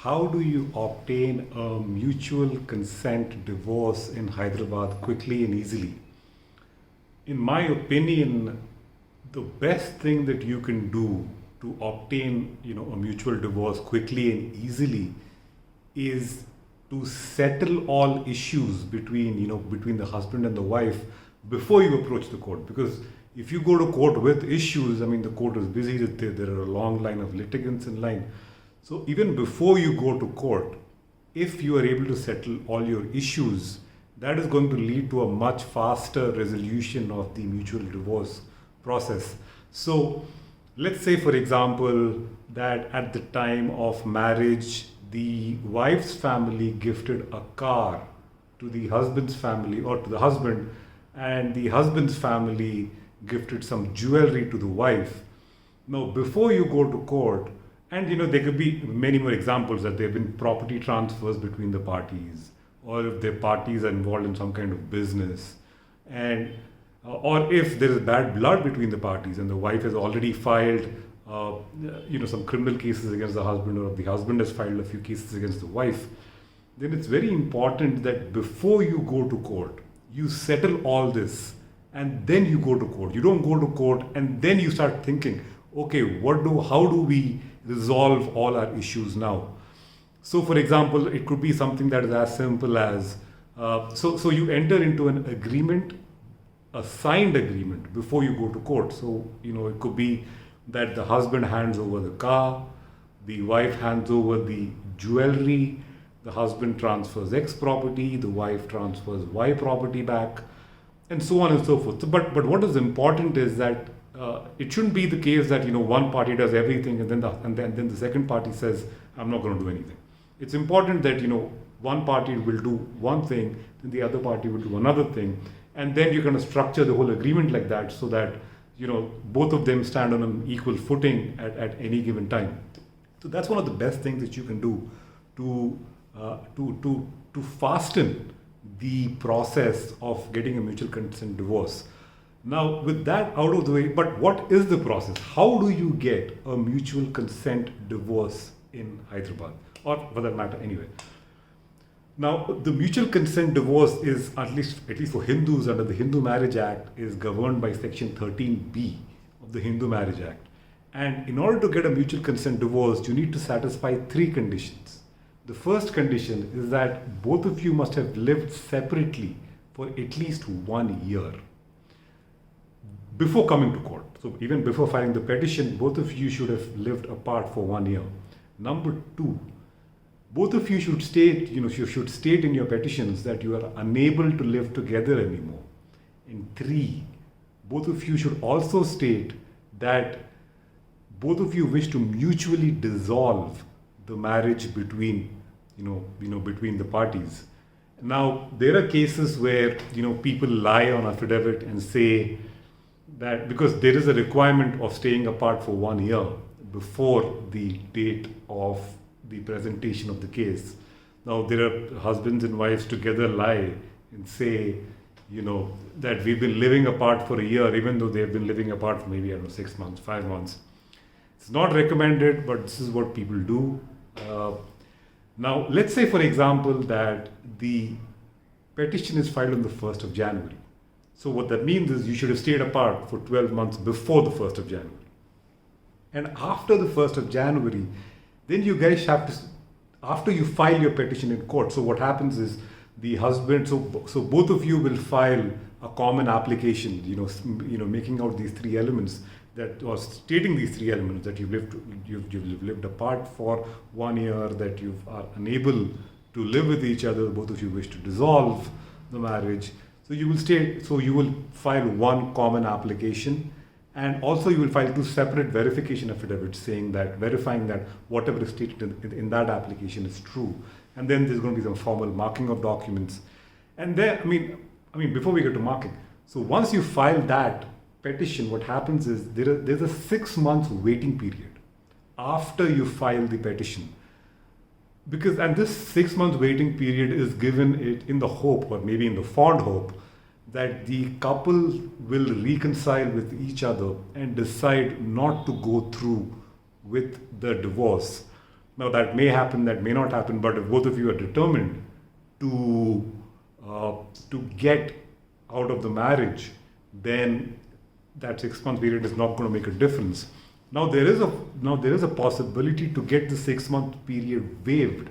how do you obtain a mutual consent divorce in Hyderabad quickly and easily? In my opinion, the best thing that you can do to obtain, a mutual divorce quickly and easily is to settle all issues between the husband and the wife before you approach the court. Because if you go to court with issues, the court is busy, there are a long line of litigants in line. So even before you go to court, if you are able to settle all your issues, that is going to lead to a much faster resolution of the mutual divorce process. So let's say, for example, that at the time of marriage, the wife's family gifted a car to the husband's family, or to the husband, and the husband's family gifted some jewelry to the wife. Now, before you go to court, and there could be many more examples that there have been property transfers between the parties, or if their parties are involved in some kind of business, and or if there is bad blood between the parties and the wife has already filed some criminal cases against the husband, or if the husband has filed a few cases against the wife, then it's very important that before you go to court, you settle all this and then you go to court. You don't go to court and then you start thinking, okay, how do we resolve all our issues now? So, for example, it could be something that is as simple as so you enter into an agreement, a signed agreement, before you go to court. So, it could be that the husband hands over the car, the wife hands over the jewelry, the husband transfers X property, the wife transfers Y property back, and so on and so forth. So, but what is important is that it shouldn't be the case that one party does everything and then the second party says, I'm not going to do anything. It's important that one party will do one thing, then the other party will do another thing, and then you're going to structure the whole agreement like that, so that both of them stand on an equal footing at any given time. So that's one of the best things that you can do to fasten the process of getting a mutual consent divorce. Now, with that out of the way, but what is the process? How do you get a mutual consent divorce in Hyderabad, or for that matter, anywhere? Now, the mutual consent divorce is, at least for Hindus under the Hindu Marriage Act, is governed by Section 13B of the Hindu Marriage Act. And in order to get a mutual consent divorce, you need to satisfy three conditions. The first condition is that both of you must have lived separately for at least 1 year before coming to court. So even before filing the petition, both of you should have lived apart for 1 year. Number two, both of you should state, should state in your petitions that you are unable to live together anymore. And three, both of you should also state that both of you wish to mutually dissolve the marriage between, between the parties. Now, there are cases where, people lie on affidavit and say that because there is a requirement of staying apart for 1 year before the date of the presentation of the case. Now, there are husbands and wives together lie and say, that we've been living apart for a year, even though they've been living apart for maybe, 6 months, 5 months. It's not recommended, but this is what people do. Now, let's say, for example, that the petition is filed on the 1st of January. So what that means is you should have stayed apart for 12 months before the 1st of January. And after the 1st of January, then you guys have to, after you file your petition in court, so what happens is the husband, so both of you will file a common application, making out these three elements, that, or stating these three elements, that you've lived apart for 1 year, that you are unable to live with each other, both of you wish to dissolve the marriage. So you will file one common application, and also you will file two separate verification affidavits verifying that whatever is stated in that application is true. And then there's going to be some formal marking of documents. And then, before we get to marking, so once you file that petition, what happens is there's a 6 month waiting period after you file the petition. And this 6 month waiting period is given it in the hope, or maybe in the fond hope, that the couple will reconcile with each other and decide not to go through with the divorce. Now that may happen, that may not happen, but if both of you are determined to get out of the marriage, then that 6 month period is not going to make a difference. Now there is a possibility to get the 6 month period waived,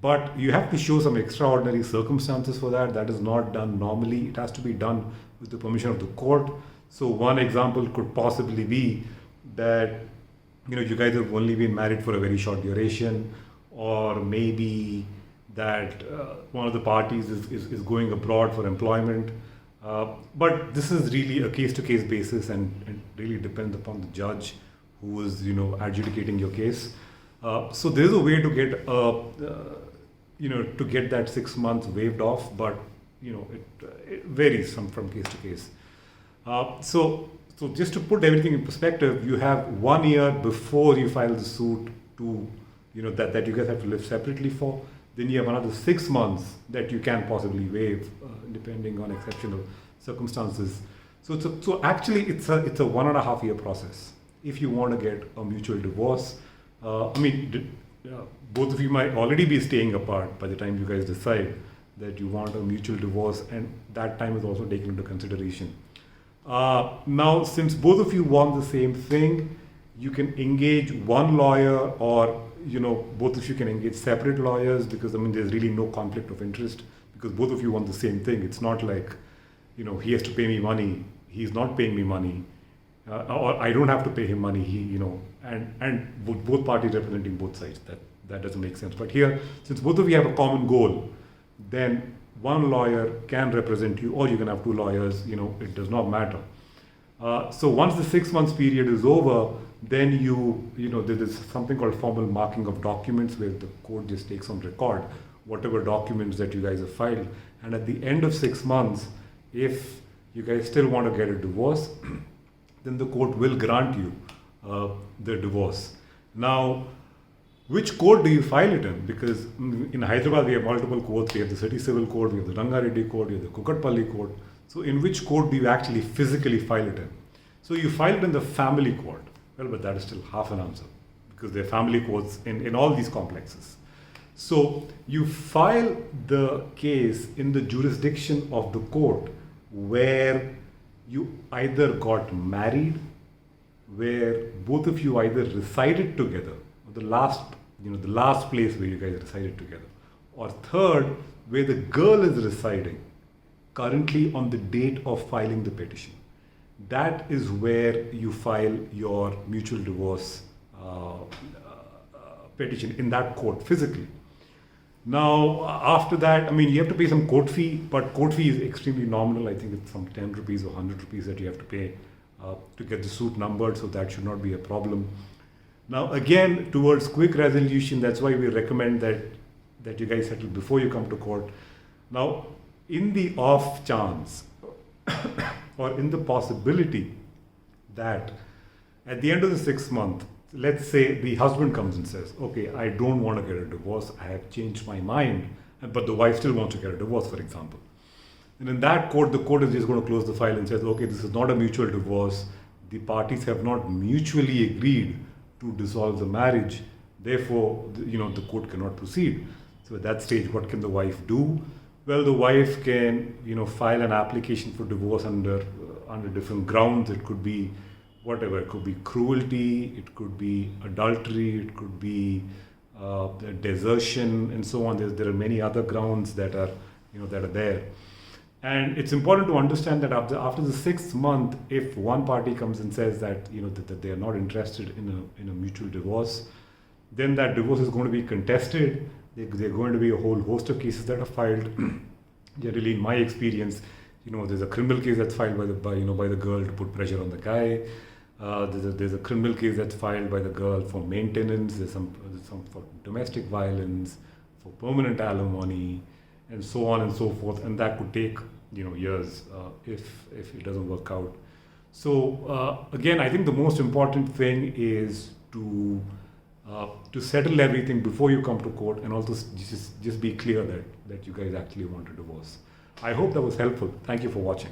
but you have to show some extraordinary circumstances for that. That is not done normally. It has to be done with the permission of the court. So one example could possibly be that you guys have only been married for a very short duration, or maybe that one of the parties is going abroad for employment. But this is really a case-to-case basis, and it really depends upon the judge who is adjudicating your case. So there is a way to get to get that 6 months waived off, but it varies from case to case. So just to put everything in perspective, you have 1 year before you file the suit to that you guys have to live separately for. Then you have another 6 months that you can possibly waive, depending on exceptional circumstances. So actually, it's a 1.5 year process if you want to get a mutual divorce. Both of you might already be staying apart by the time you guys decide that you want a mutual divorce, and that time is also taken into consideration. Now, since both of you want the same thing, you can engage one lawyer, or both of you can engage separate lawyers, because there's really no conflict of interest, because both of you want the same thing. It's not like he has to pay me money, he's not paying me money, or I don't have to pay him money. And both parties representing both sides. That doesn't make sense. But here, since both of you have a common goal, then one lawyer can represent you, or you can have two lawyers. It does not matter. So once the 6 months period is over, then there is something called formal marking of documents, where the court just takes on record whatever documents that you guys have filed. And at the end of 6 months, if you guys still want to get a divorce, then the court will grant you the divorce. Now, which court do you file it in? Because in Hyderabad we have multiple courts. We have the City Civil Court, we have the Rangareddy Court, we have the Kukatpalli Court. So in which court do you actually physically file it in? So you file it in the family court. Well, but that is still half an answer, because there are family courts in all these complexes. So you file the case in the jurisdiction of the court where you either got married, where both of you either resided together, or the last place where you guys resided together, or third, where the girl is residing currently on the date of filing the petition. That is where you file your mutual divorce petition, in that court physically. Now, after that, you have to pay some court fee, but court fee is extremely nominal. I think it's some 10 rupees or 100 rupees that you have to pay to get the suit numbered, so that should not be a problem. Now, again, towards quick resolution, that's why we recommend that you guys settle before you come to court. Now, in the off chance or in the possibility that at the end of the 6 month, let's say the husband comes and says, okay, I don't want to get a divorce, I have changed my mind, but the wife still wants to get a divorce, for example. And in that court, the court is just going to close the file and says, okay, this is not a mutual divorce. The parties have not mutually agreed to dissolve the marriage. Therefore, the court cannot proceed. So at that stage, what can the wife do? Well, the wife can, file an application for divorce under different grounds. It could be whatever. It could be cruelty, it could be adultery, it could be desertion, and so on. There are many other grounds that are there. And it's important to understand that after the 6th month, if one party comes and says that that they are not interested in a mutual divorce, then that divorce is going to be contested. There are going to be a whole host of cases that are filed. Generally, in my experience, there's a criminal case that's filed by the girl to put pressure on the guy. There's a criminal case that's filed by the girl for maintenance. There's some for domestic violence, for permanent alimony, and so on and so forth. And that could take years if it doesn't work out. So again, I think the most important thing is to settle everything before you come to court, and also just be clear that you guys actually want a divorce. I hope that was helpful. Thank you for watching.